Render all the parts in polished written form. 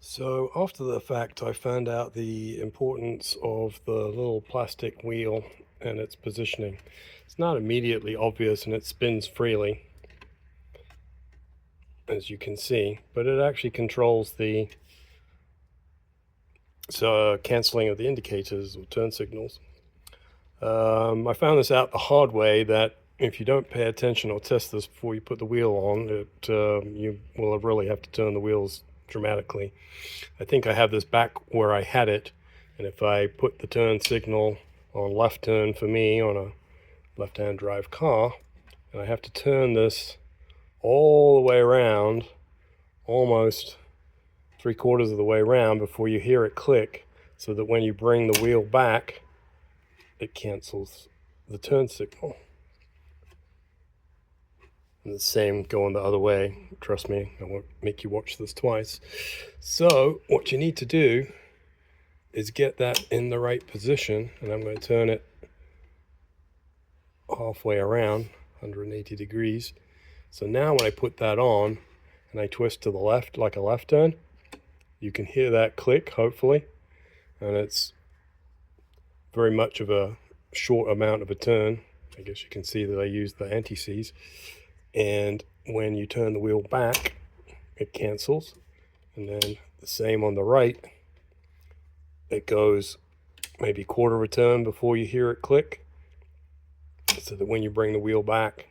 So after the fact, I found out the importance of the little plastic wheel and its positioning. It's not immediately obvious and it spins freely, as you can see, but it actually controls the cancelling of the indicators or turn signals. I found this out the hard way, that if you don't pay attention or test this before you put the wheel on, you will really have to turn the wheels dramatically. I think I have this back where I had it, and if I put the turn signal on left turn for me on a left-hand drive car, and I have to turn this all the way around, almost 3/4 of the way around before you hear it click, so that when you bring the wheel back, it cancels the turn signal. And the same going the other way. Trust me, I won't make you watch this twice. So what you need to do is get that in the right position, and I'm going to turn it halfway around, 180 degrees. So now when I put that on and I twist to the left like a left turn, you can hear that click, hopefully, and it's very much of a short amount of a turn. I guess you can see that I used the anti-seize. And when you turn the wheel back, it cancels. And then the same on the right. It goes maybe quarter of a turn before you hear it click, so that when you bring the wheel back,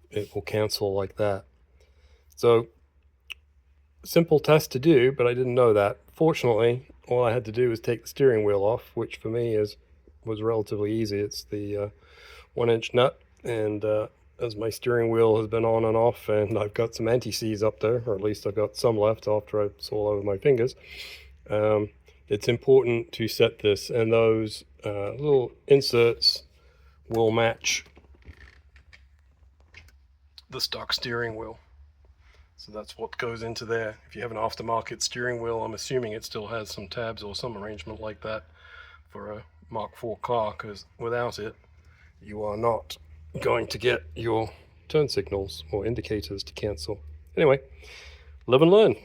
it will cancel like that. So simple test to do, but I didn't know that. Fortunately, all I had to do was take the steering wheel off, which for me was relatively easy. It's the 1-inch nut, and as my steering wheel has been on and off, and I've got some anti-seize up there, or at least I've got some left after it's all over my fingers, it's important to set this, and those little inserts will match the stock steering wheel. So that's what goes into there. If you have an aftermarket steering wheel, I'm assuming it still has some tabs or some arrangement like that for a Mark IV car, because without it, you are not going to get your turn signals or indicators to cancel. Anyway, live and learn.